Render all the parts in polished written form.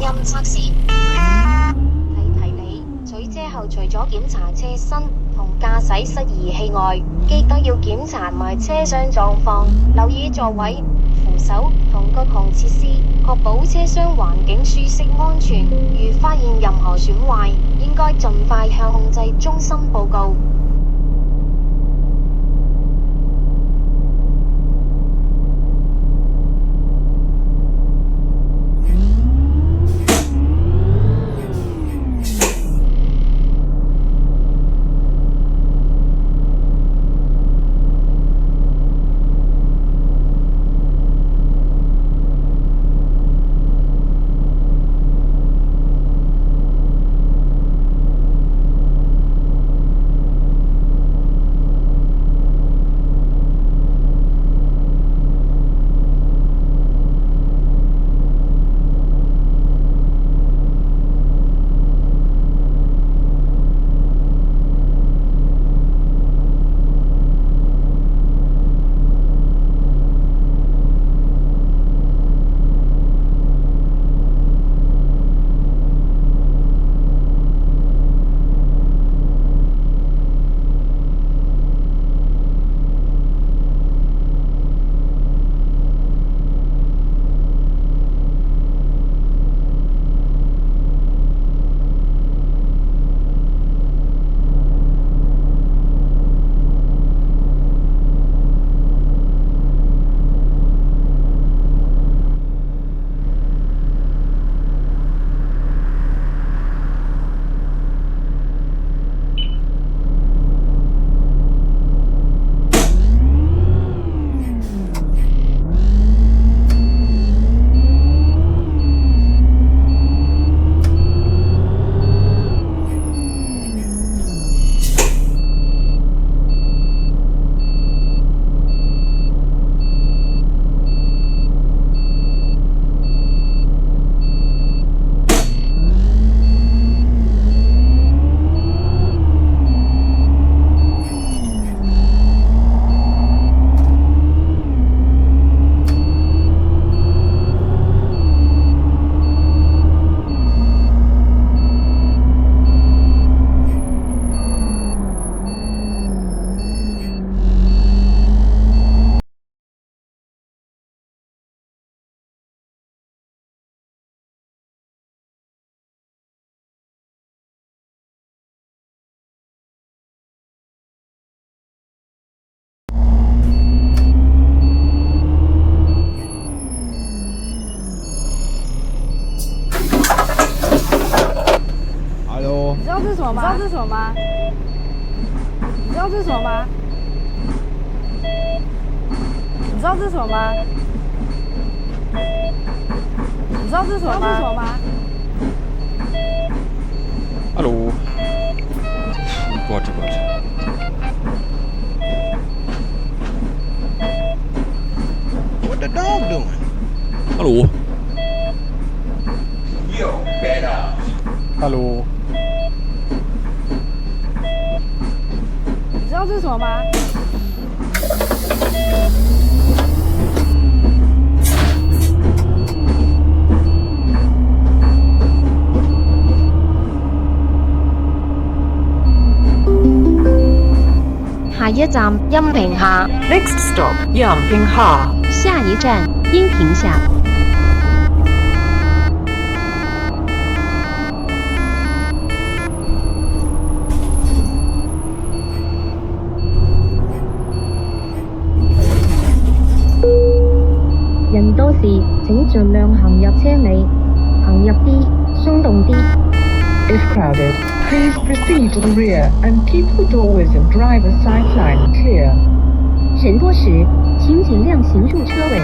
音測試。提提你，取車後除咗檢查車身同駕駛室儀器外，記得要檢查埋車廂狀況，留意座位、扶手同各項設施，確保車廂環境舒適安全。如發現任何損壞，應該盡快向控制中心報告。你知道这是什么吗？你知道这是什么吗？你知道这是什么吗？你知道这是什么吗？你知道这是什么吗？Hallo. Gott, oh Gott. What the dog doing? Hallo. Yo, better. Hallo. 你知道这是什么吗？下一站阴平下。Next stop, Yampingha. 下一站阴平下。人多時請盡量行入車尾，行入啲，鬆動啲。If crowded, please proceed to the rear and keep the doorways and driver's side line clear. 人多时，请尽量行入车尾，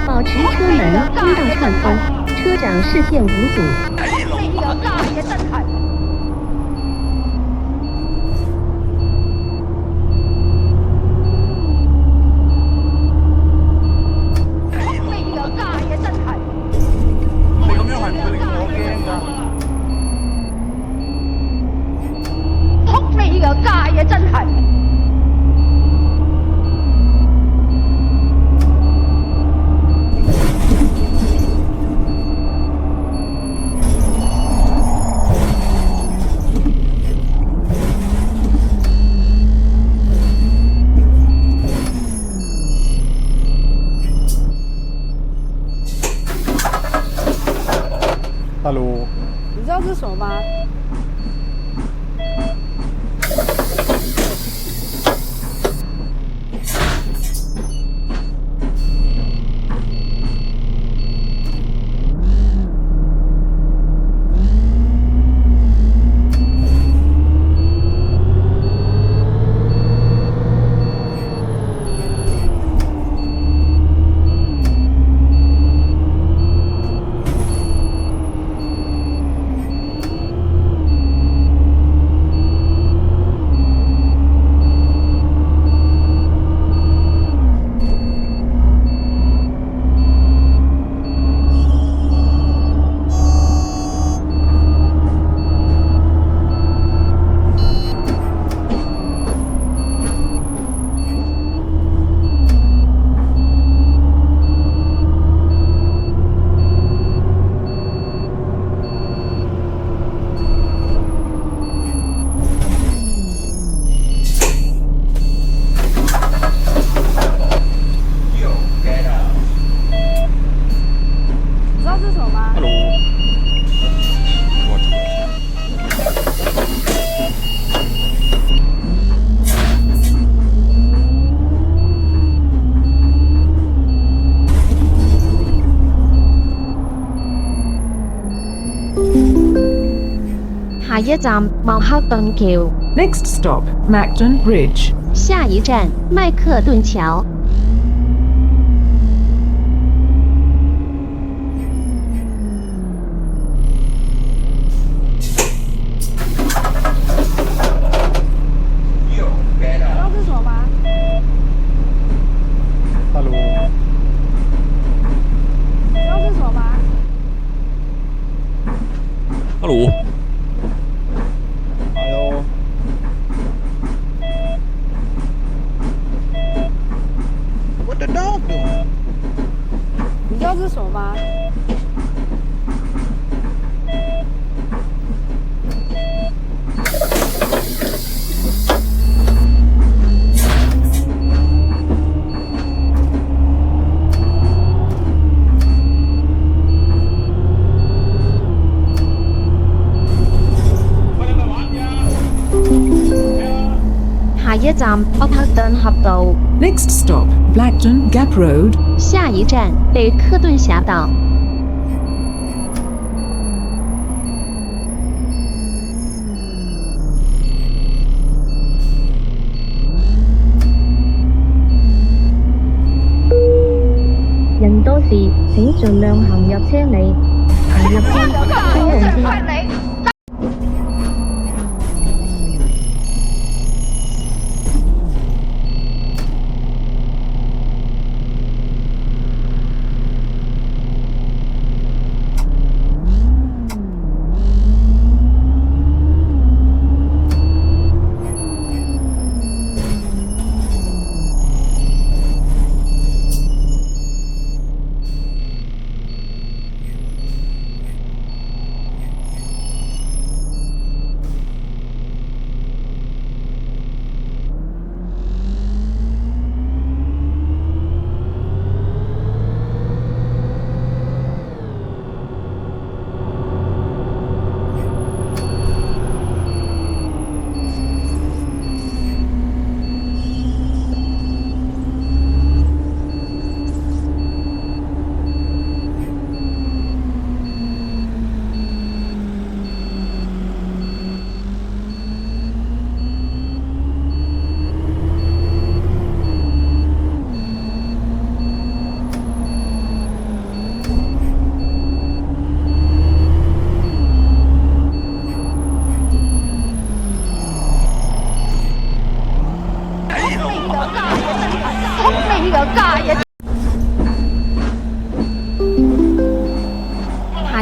保持车门通道畅通，车长视线无阻。呢個大嘅真係。是什么吗？你知道这是什么吗？ Hallo. Gott, Gott. 下一站曼克頓橋， Next stop, Macton Bridge. 下一站麥克頓橋。You 你 better. 知道这是什么吗？ Hallo. 你知道这是什么吗？ Hallo. Hello. What the dog doing? 你知道这是什么吗？ 下一站北克頓峽道， Next stop, Blackton Gap Road. 下一站北克頓峽道。人多時請盡量行入車尾，行入先公共啲。下一站。下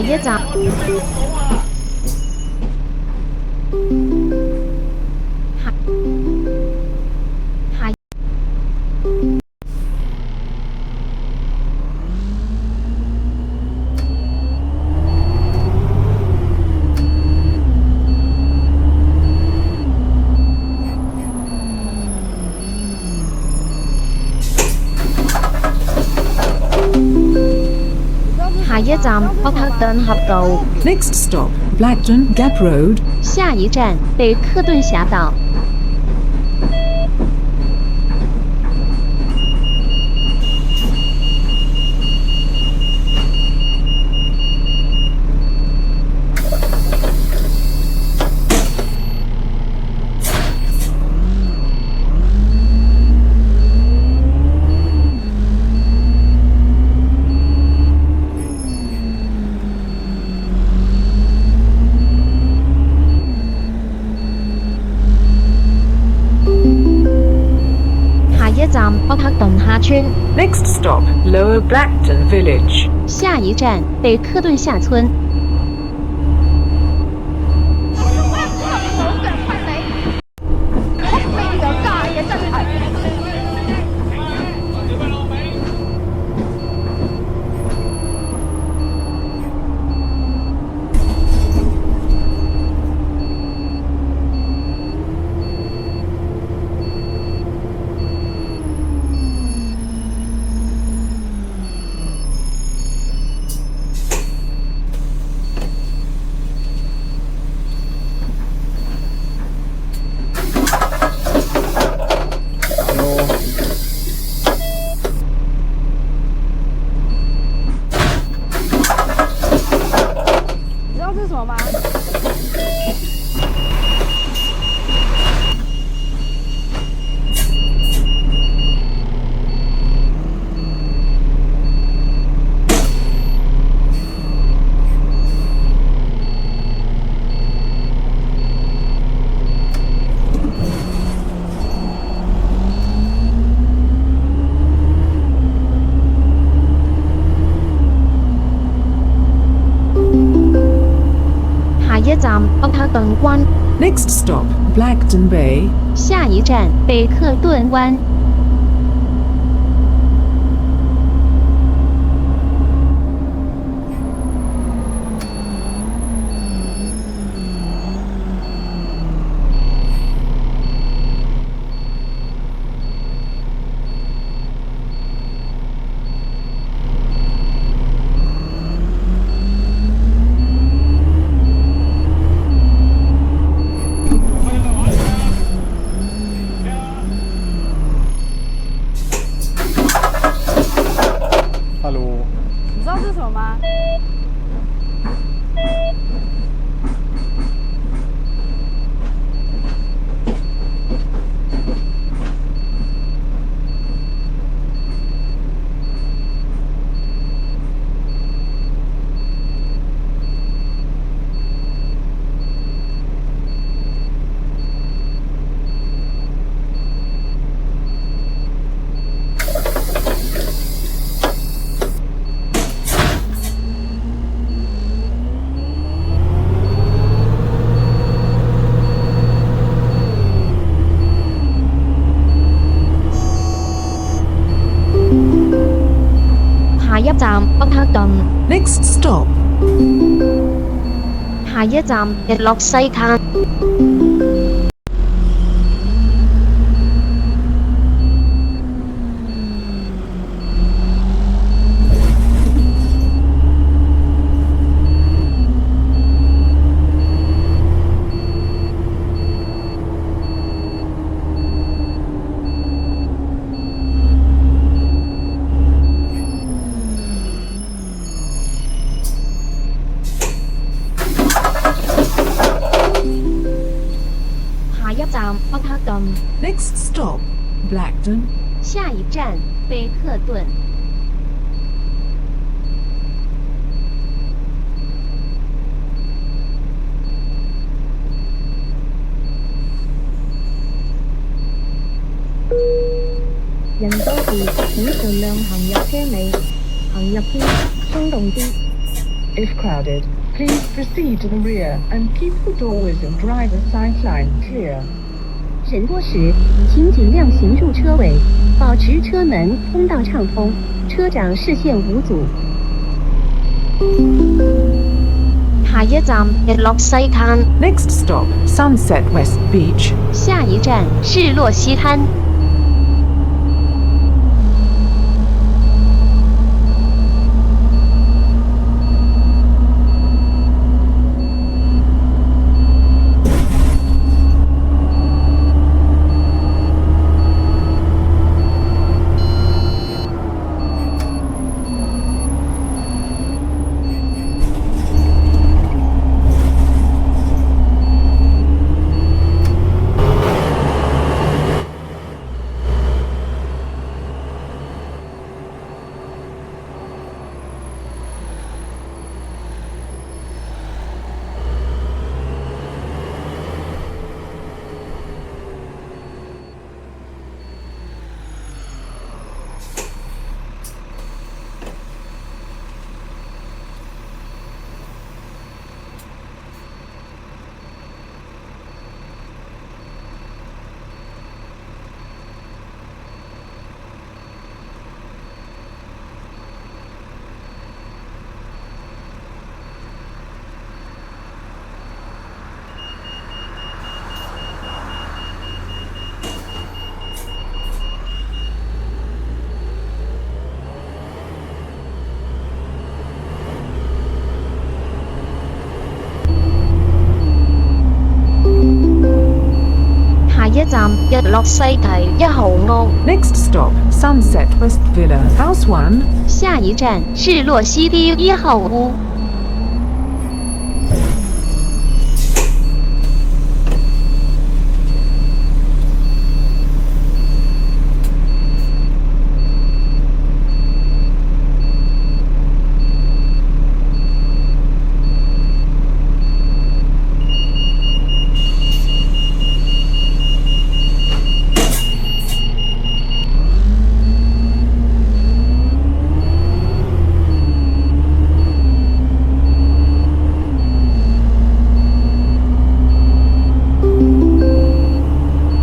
下一站北克頓峽道。 Next stop, Blackton Gap Road. 下一站北克顿峡岛。下一站北克頓下村， Next stop, Lower Blackton Village. 下一站北克頓下村。你知道这是什么吗？下一站北克頓灣， Next stop, Blackton Bay. 下一站北克頓灣。Hallo. 你知道这是什么吗？下一站北克頓， Next stop, 下一站日落西灘。下一站北克頓， next stop, Blackton. 下一站北克頓。人多時請盡量行入車尾，行入啲，鬆動啲。 If crowded, please proceed to the rear and keep the doorways and driver's side line clear. 人多时，请尽量行入车尾，保持车门通道畅通，车长视线无阻。下一站日落西灘， Next stop, Sunset West Beach. 下一站日落西灘。站日落西堤1號屋， Next stop, Sunset West Villa, House 1. 下一站日落西堤1号屋。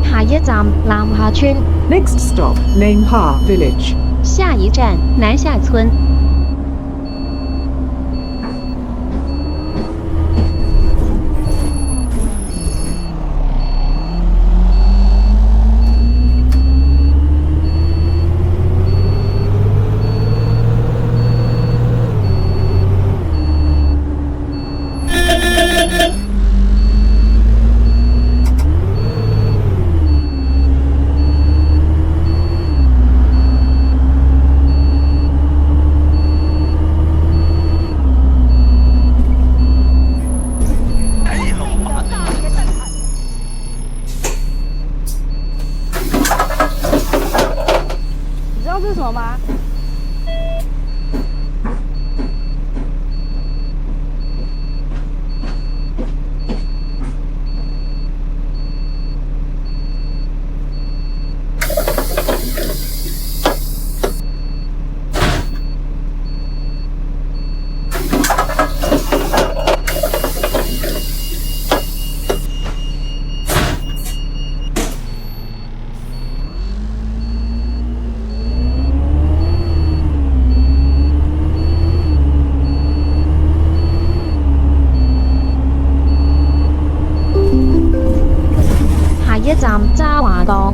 下一站南下村， Next stop, Namha Village. 下一站南下村。你知道这是什么吗？下一站渣華檔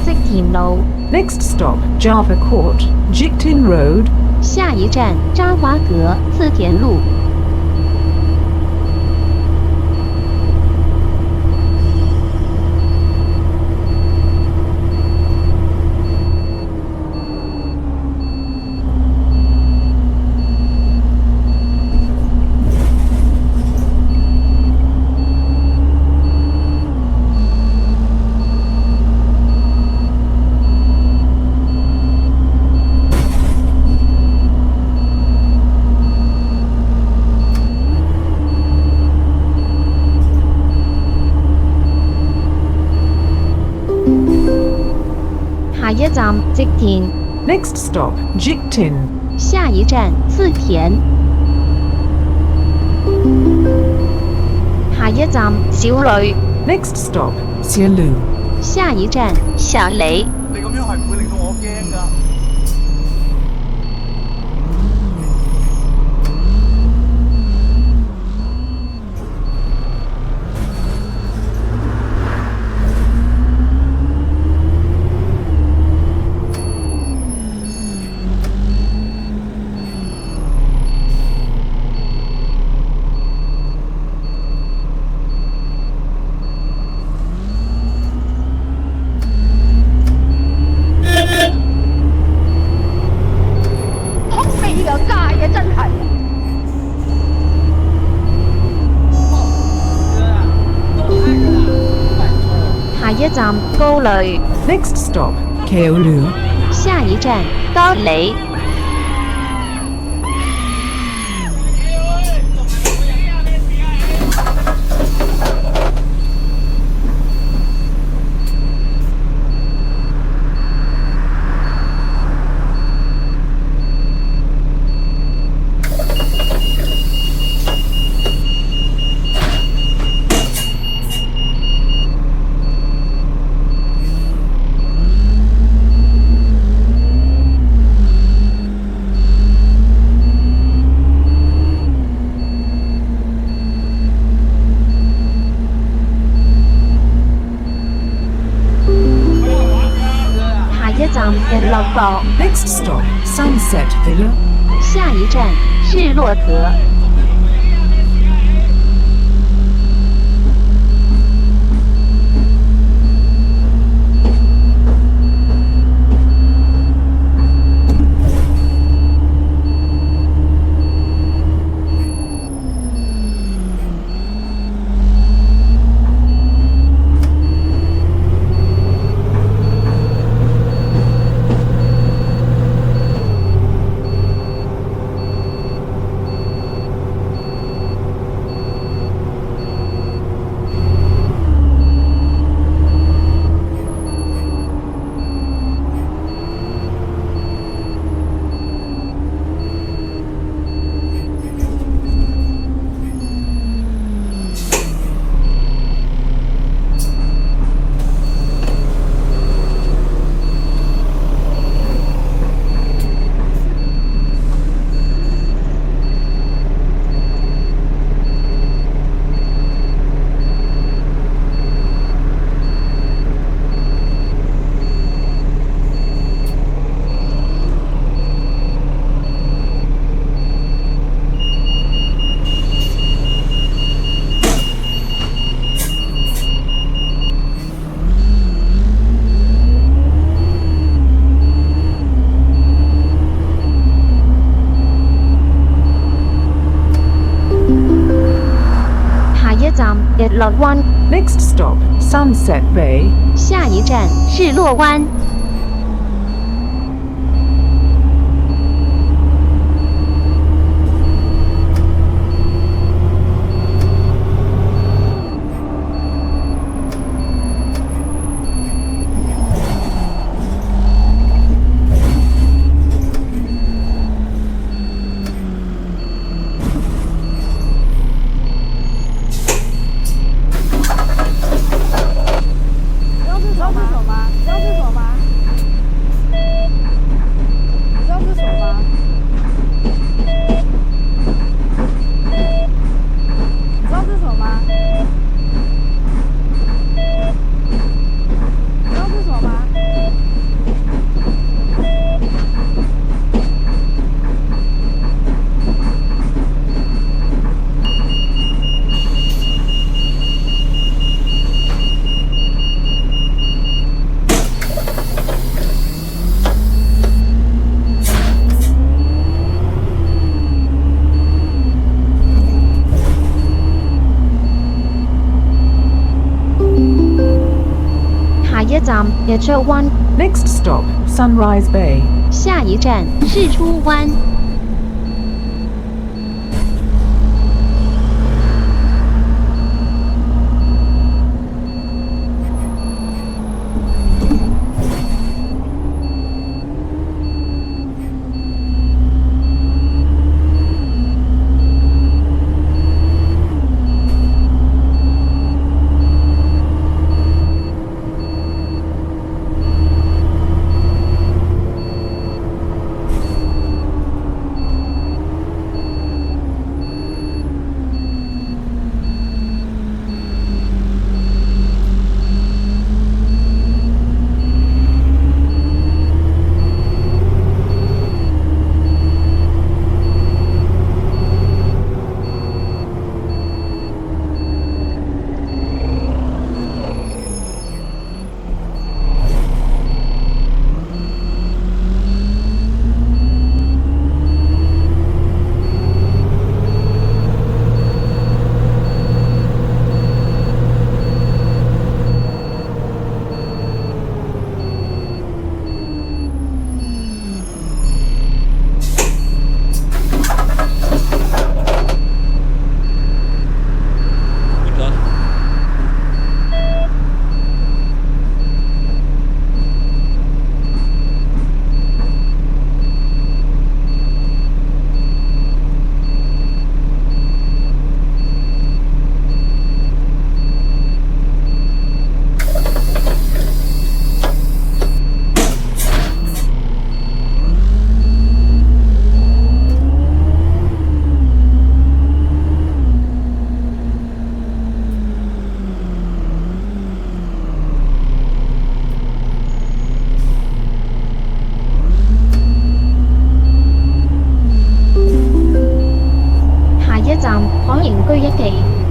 織田路， Next stop, Java Court, Jiktin Road. 下一站渣华阁自田路。下一站織田， Next stop, Jiktin. 下一站自田。下一站小呂， Next stop, Xialu. 下一站小雷。你咁樣係唔會令到我驚㗎。下一站高雷， Next stop, Keolu. 下一站高雷。下一站日落閣， Next stop, Sunset Villa. 下一站日落阁。日落灣， Next stop, Sunset Bay. 下一站日落灣。下一站日出灣， Next stop, Sunrise Bay. 下一站日出灣。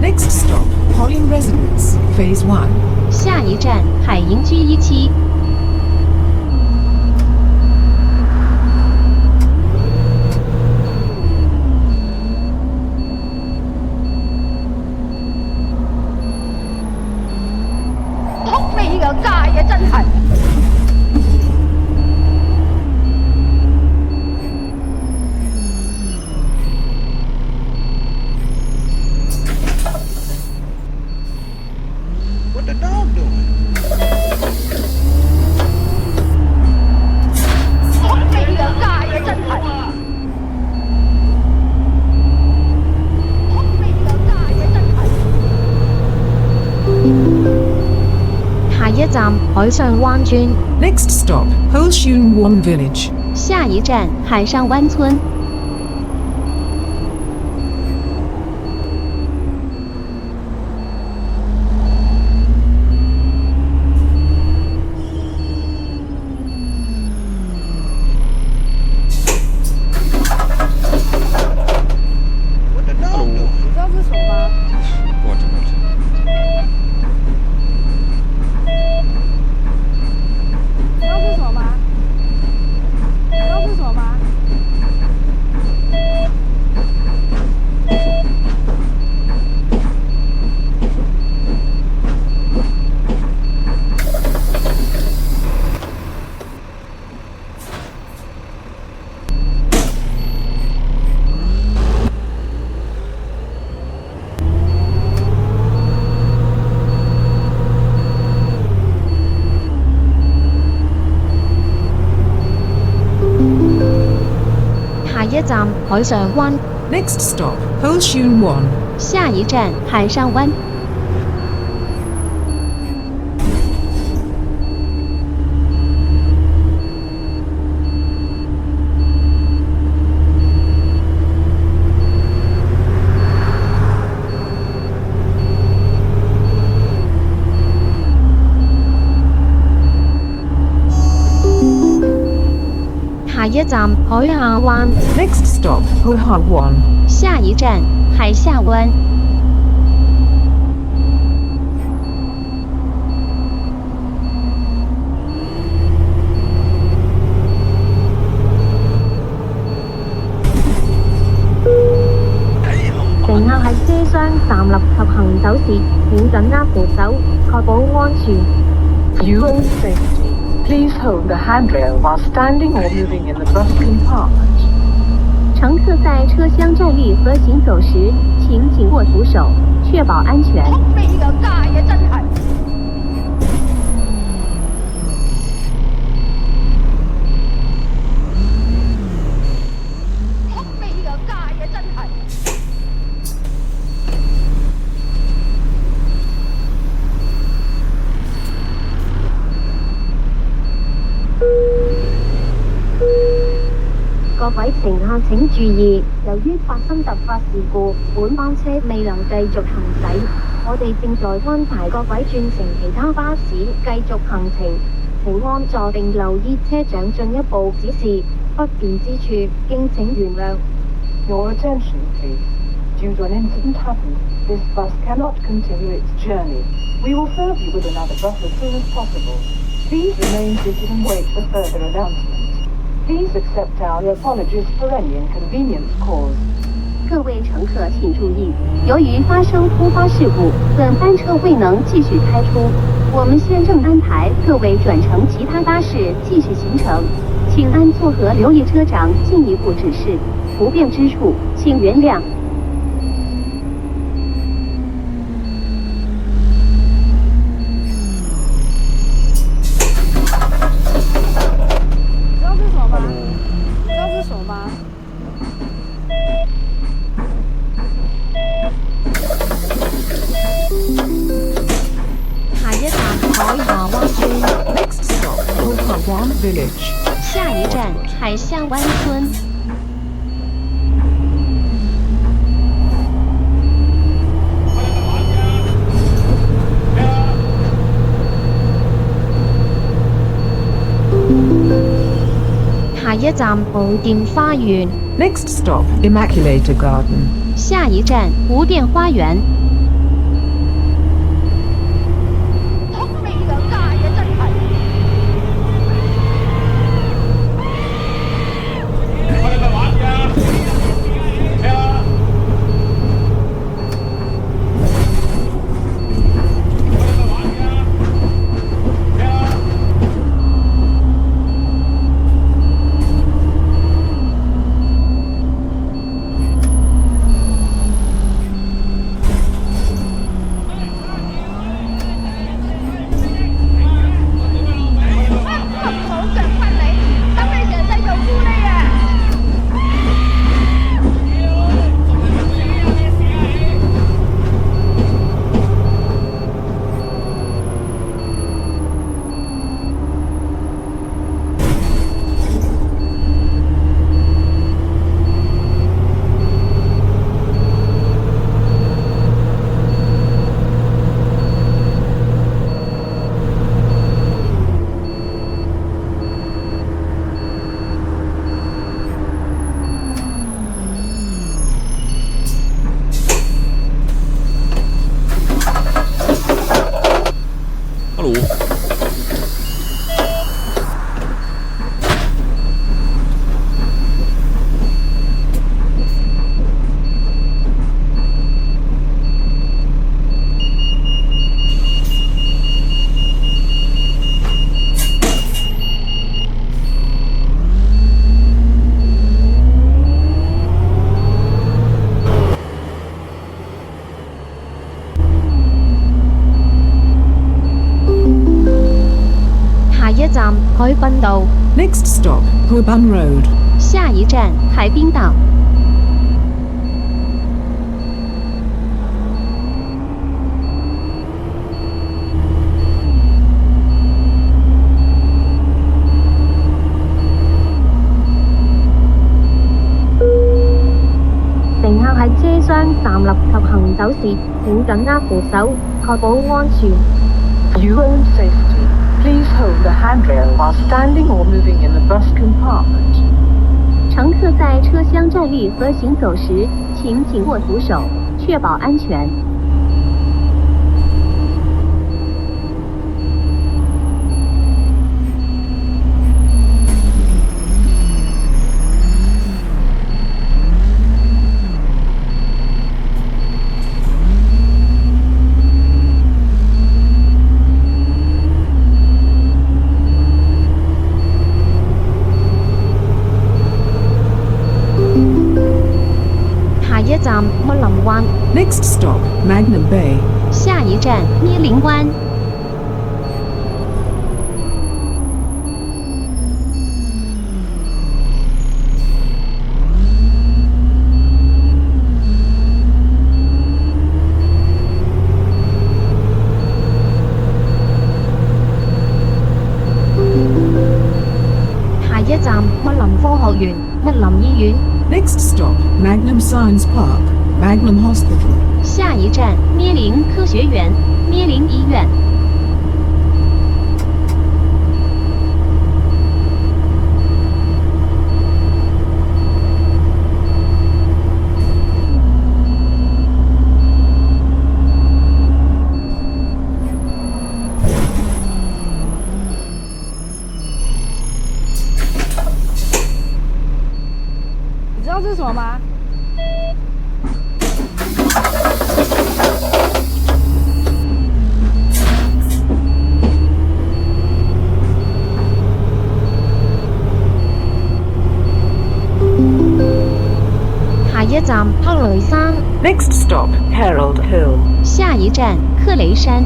Next stop, Pauline Residence, Phase 1. 下一站海盈居一期。扑你個街啊！真係。What the dog doing? 扑你個街啊！真係。扑你個街啊！真係。下一站海上灣村， Next stop, Holshun Wan Village. 下一站海上灣村。What the dog doing? 你知道这是什么吗？我真的是。你知道这是什么吗？你知道这是什么吗？海上灣。 Next stop, Holshun 1. 下一站海上湾。下一站海下灣。 Next stop, Hoha 1. 下一站海下湾。乘客喺車廂站立及行走時，請緊握扶手，確保安全。 For your own safety, please hold the handrail while standing or moving in the bus compartment. 乘客在车厢站立和行走時，請緊握扶手，確保安全。飛個街啊！真係。飛個街啊！真係。各位乘客請注意，由於發生突發事故，本班車未能繼續行駛。我哋正在安排各位轉乘其他巴士繼續行程。請安坐並留意車長進一步指示，不便之處敬請原諒。 Your attention, please. Due to an incident happened, this bus cannot continue its journey. We will serve you with another bus as soon as possible. Please remain seated and wait for further announcements. Please accept our apologies for any inconvenience caused. 各位乘客请注意，由于发生突发事故，本班车未能继续开出。我们现正安排各位转乘其他巴士继续行程，请安坐和留意车长进一步指示。不便之处，请原谅。知道这是什么吗？知道这是什么吗？下一站海下灣村。 Next stop, Hoha 1 Village. 下一站海下湾村。下一站寶殿花園。 Next stop, Immaculata Garden. 下一站湖淀花園。飛個街啊！真係。站海濱道。 Next stop, Hoban Road. 下一站海滨道。站立及行走時，請緊握扶手，確保安全。 For your own safety, please hold the handrail while standing or moving in the bus compartment. 乘客在车厢站立和行走时，请紧握扶手，确保安全。下一站密林灣， Next stop, Magnum Bay. 下一站咩林灣。下一站密林科學園、密林醫院。 Next stop, Magnum Science Park, Magnum Hospital. 下一站咩林科學園、咩林醫院。你知道这是什么吗？下一站克雷山。 Next stop, Herald Hill. 下一站克雷山。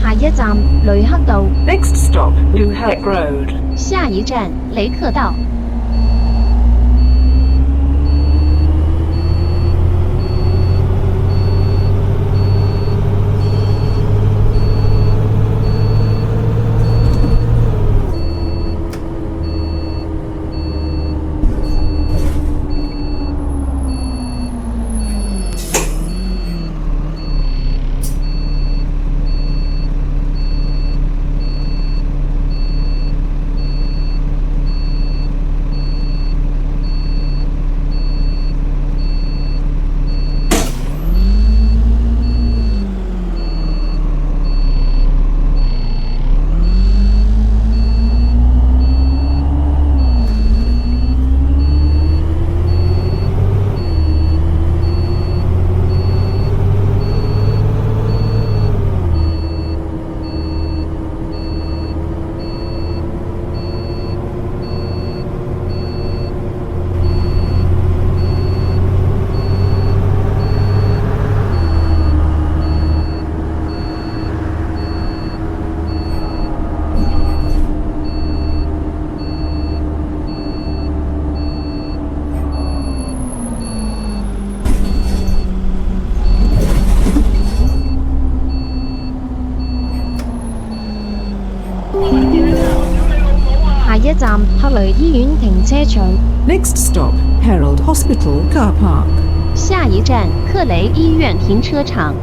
下一站雷克道。 Next stop, New Heck Road. 下一站雷克道。站克雷醫院停車場。 Next stop, Herald Hospital car park. 下一站克雷医院停车场。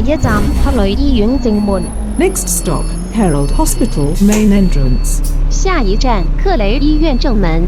下一站克雷醫院正門。 Next stop, Herald Hospital main entrance. 下一站克雷医院正门。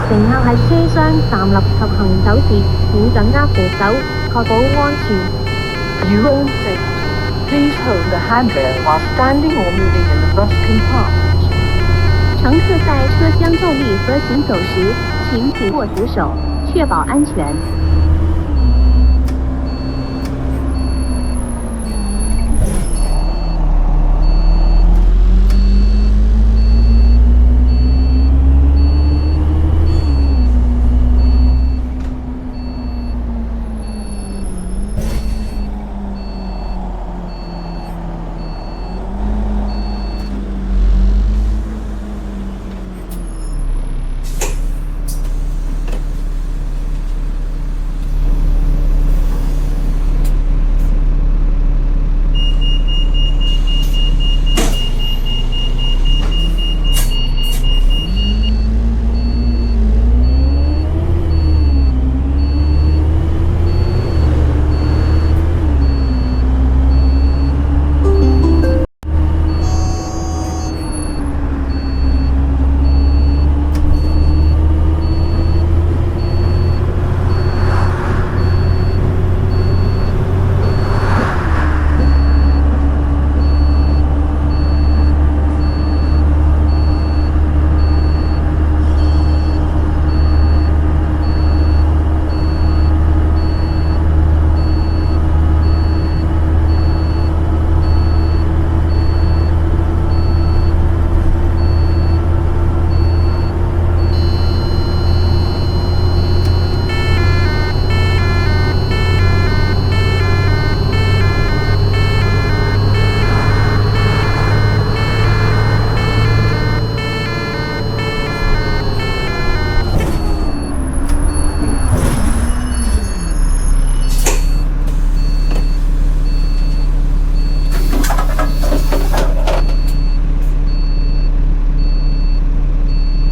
乘客喺車廂站立及行走時，請緊握扶手，確保安全。You own safety. Please hold the handrail while standing or moving in the bus compartment. 乘客在车厢站立和行走时，请紧握扶手，确保安全。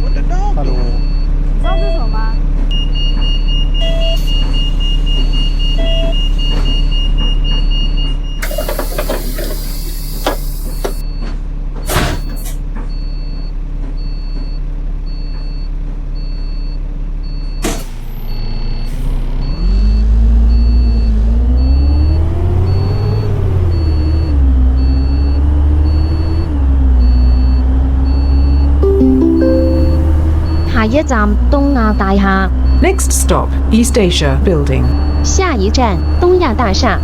What the dog Hello. doing? 你知道这是什么吗？下一站東亞大廈， Next stop, East Asia Building. 下一站東亞大廈。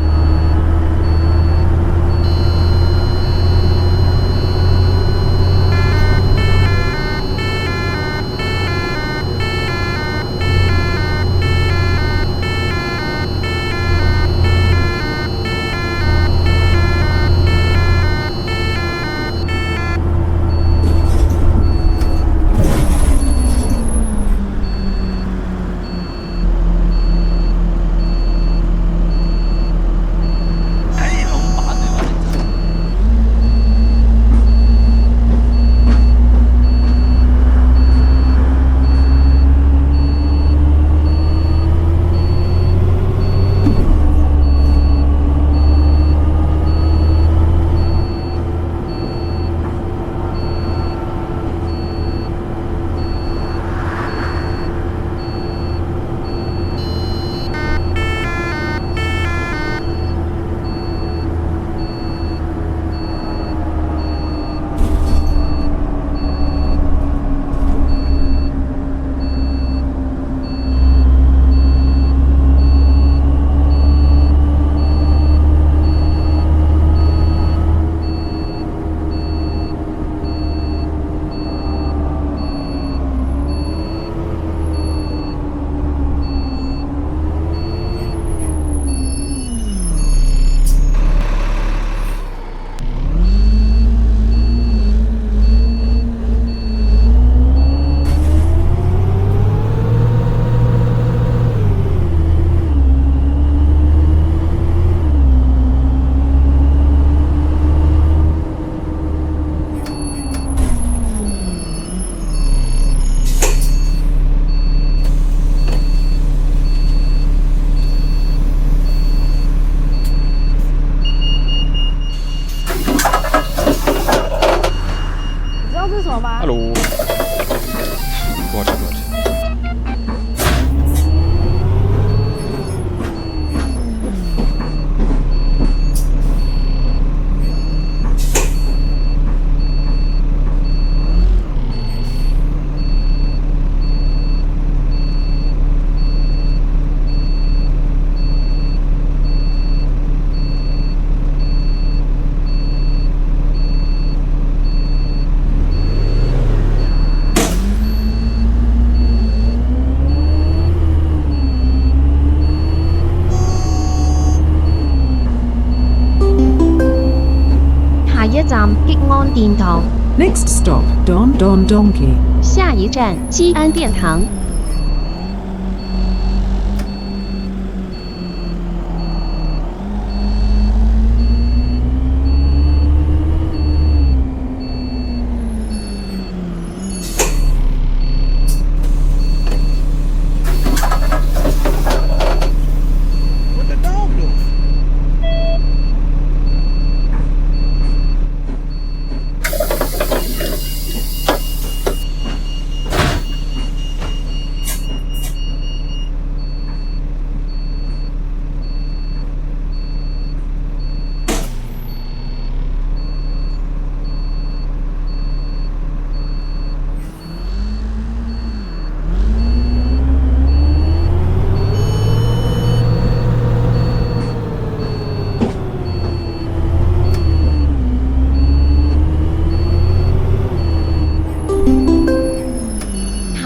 吉安殿堂。 Next stop, Don Don Donki. 下一站基安殿堂。What the dog do?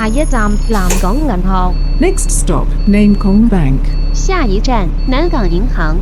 下一站南港銀行。 Next stop, Namekong Bank. 下一站南港银行。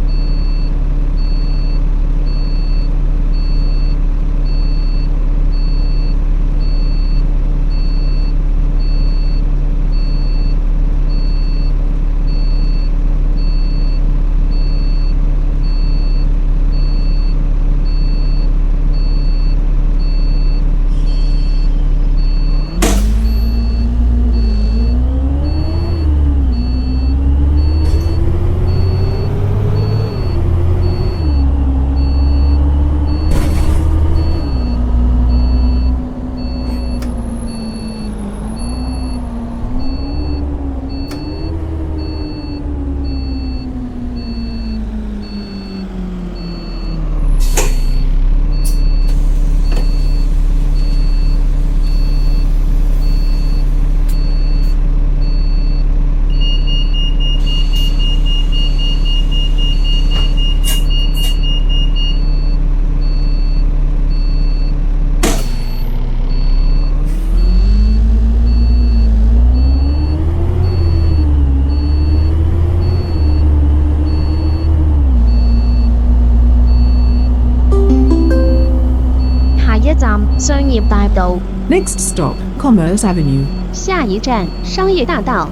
站商業大道。 Next stop, Commerce Avenue. 下一站商业大道。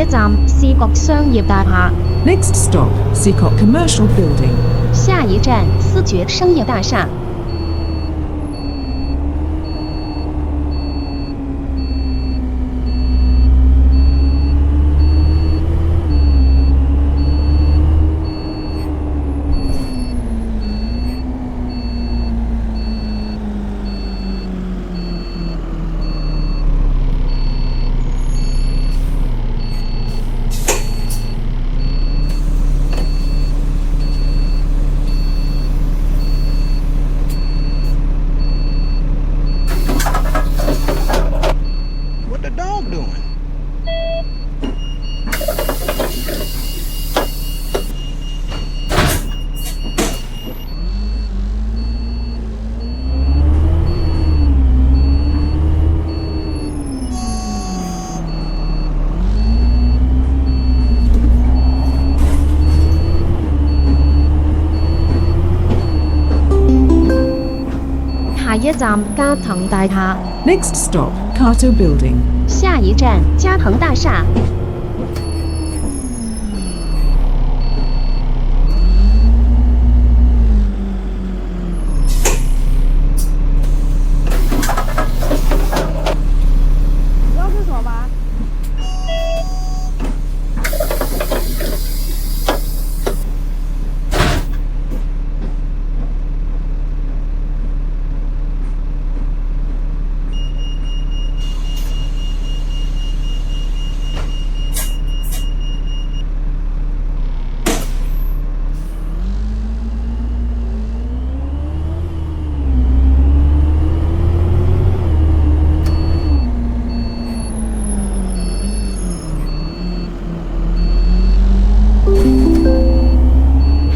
一站視覺商業大廈。 Next stop, Seacott Commercial Building. 下一站思覺商業大廈。下一站加藤大廈。 Next stop, Kato Building. 下一站加藤大厦。你知道这是什么吗？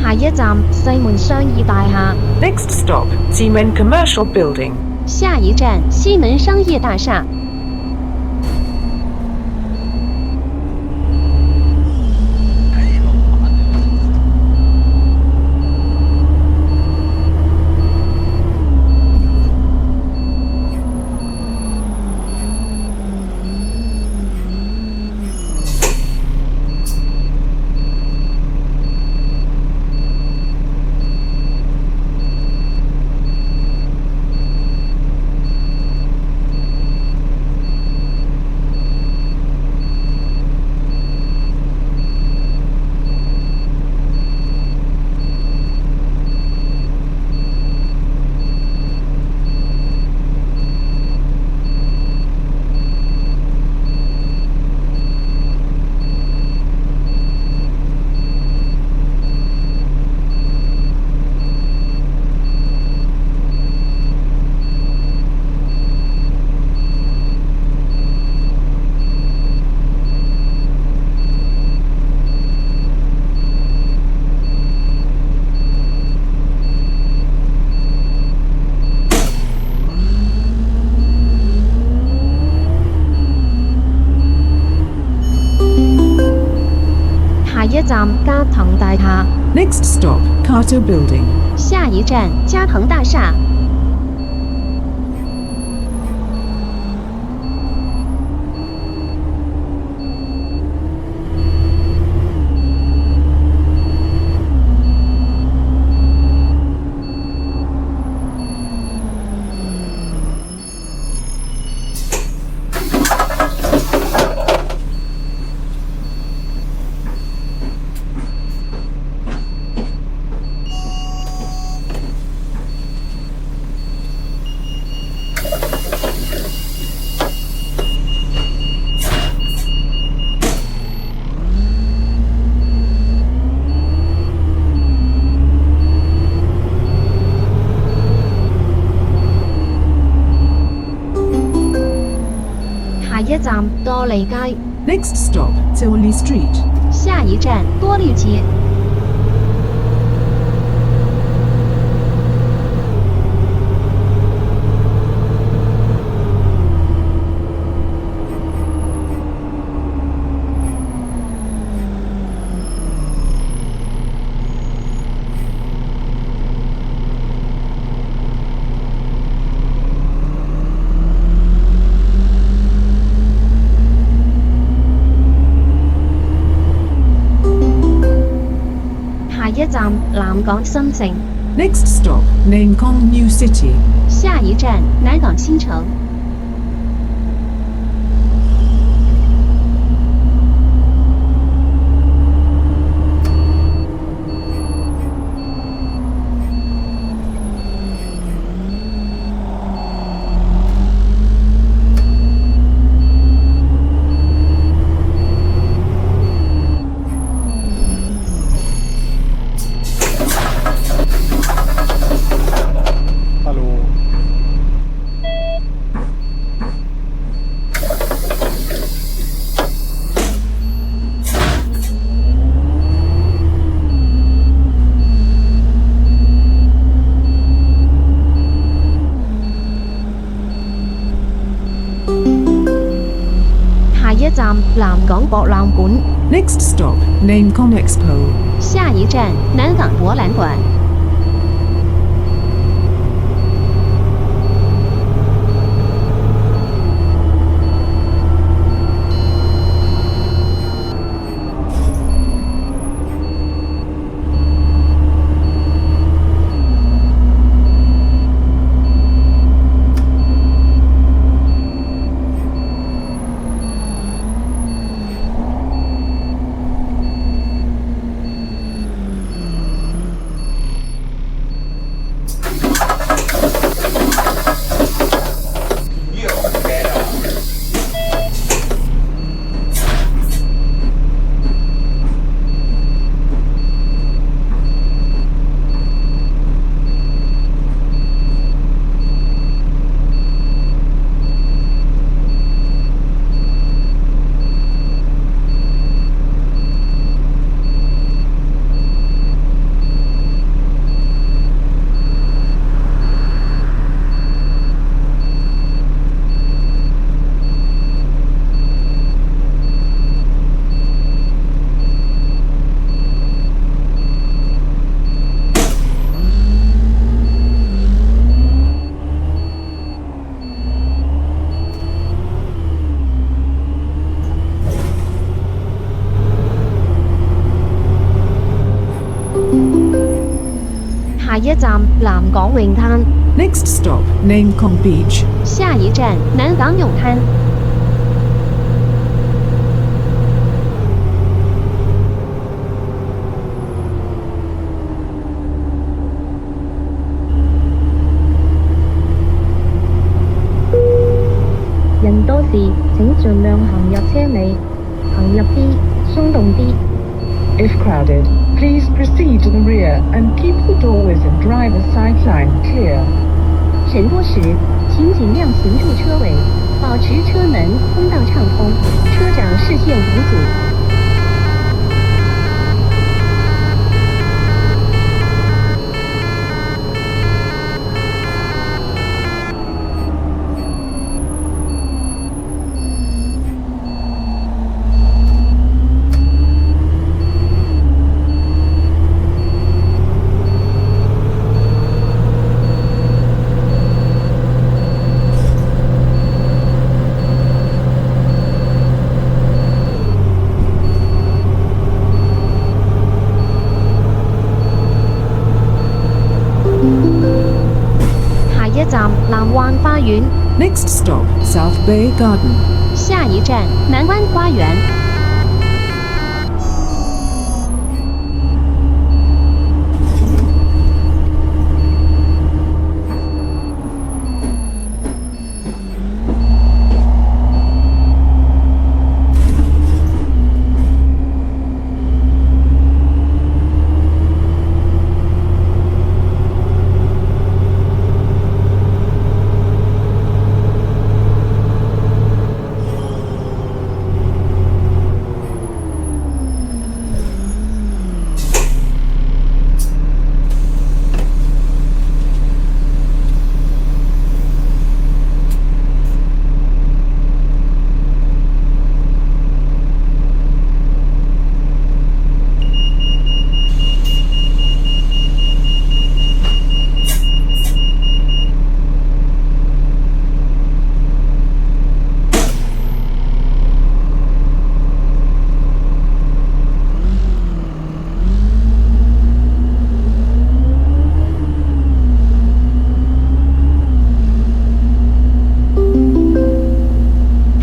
下一站西門商業大廈。 Next stop, Zemen Commercial Building. 下一站西门商业大厦。下一站加藤大廈。 Next stop, Kato Building. 下一站加藤大厦。下一站多利街。 Next stop, Tiwali Street. 下一站多利街。下一站南港新城。 Next stop, Nankong New City. 下一站南港新城。下一站南港博覽館。 Next stop, Nankong Expo. 下一站南港博览馆。下一站南港泳灘， Next stop, Namekong Beach. 下一站南港泳灘。人多時請盡量行入車尾，行入啲，鬆動啲。 If crowded, please proceed to the rear and keep the doorways and driver's side line clear. 人多時請盡量行入車尾，保持車門通道暢通，車長視線無阻。下一站南灣花園， Next stop, South Bay Garden. 下一站南灣花園。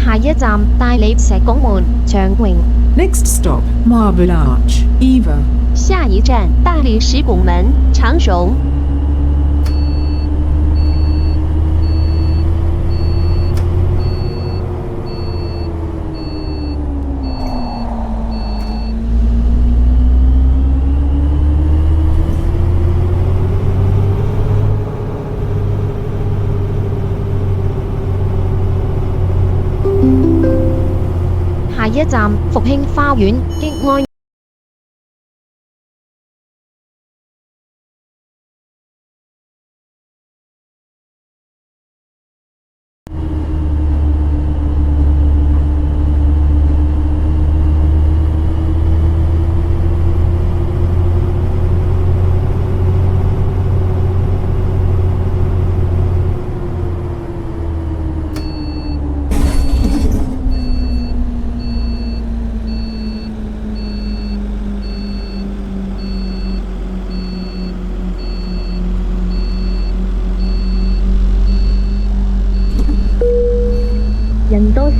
下一站大理石拱門長榮， Next stop, Marble Arch, Eva. 下一站大理石拱門長榮。下一站復興花園激安。人多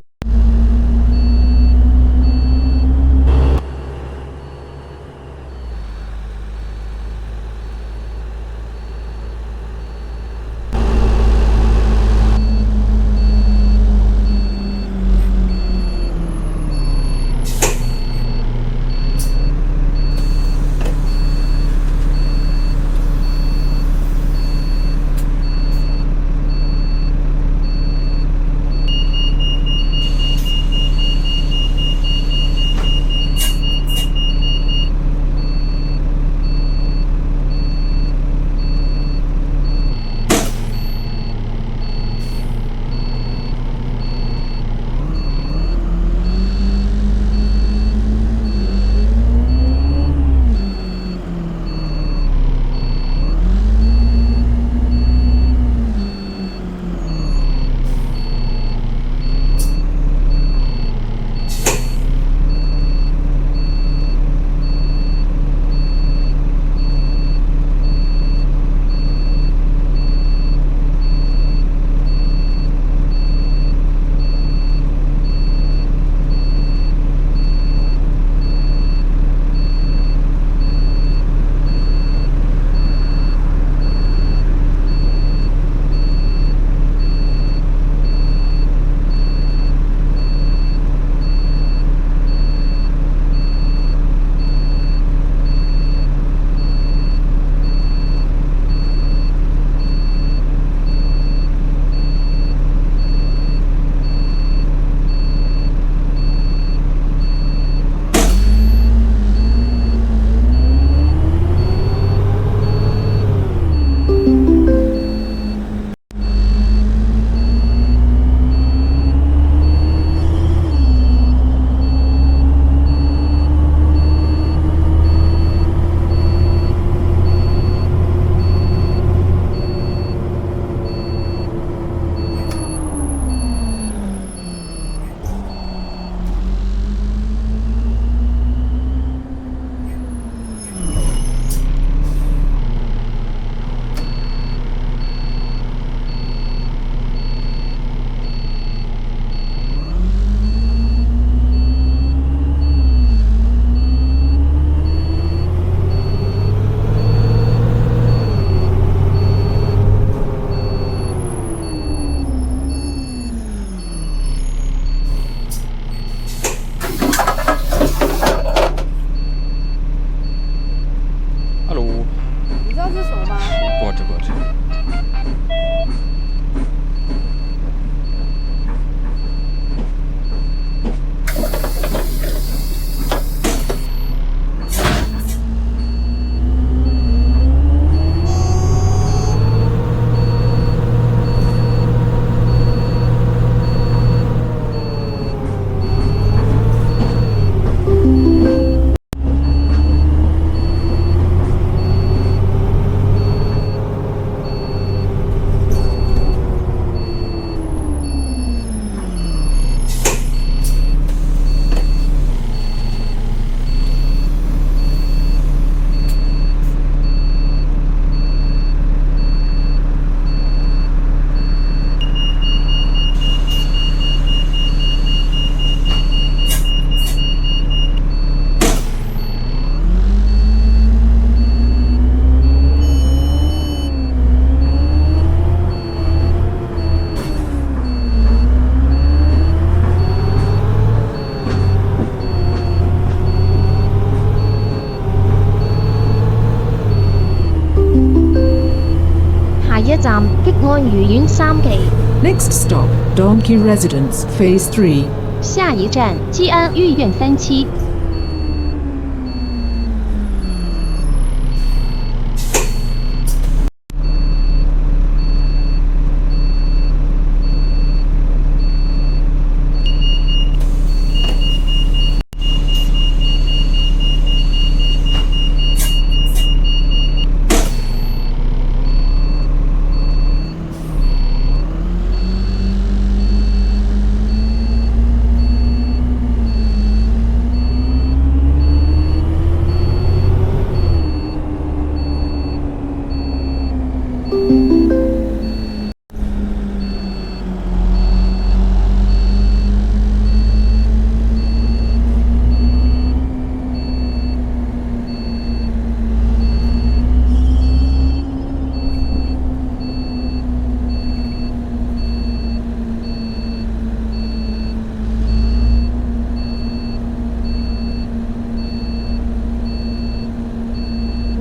安愉苑3期。 Next stop, Donkey Residence, Phase 3. 下一站基安御苑3期。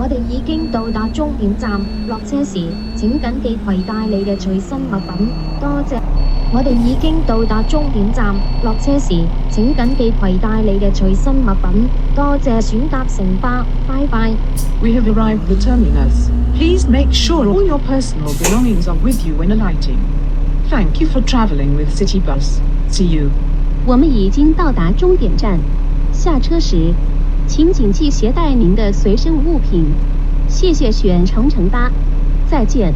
我哋已經到達終點站，落車時請緊記攜帶你嘅隨身物品。多謝。我哋已經到達終點站，落車時請緊記攜帶你嘅隨身物品。多謝選搭城巴，拜拜。 We have arrived at the terminus. Please make sure all your personal belongings are with you when alighting. Thank you for traveling with City Bus. See you. 我们已经到达终点站，下车时请谨记携带您的随身物品。谢谢选乘城巴，再见。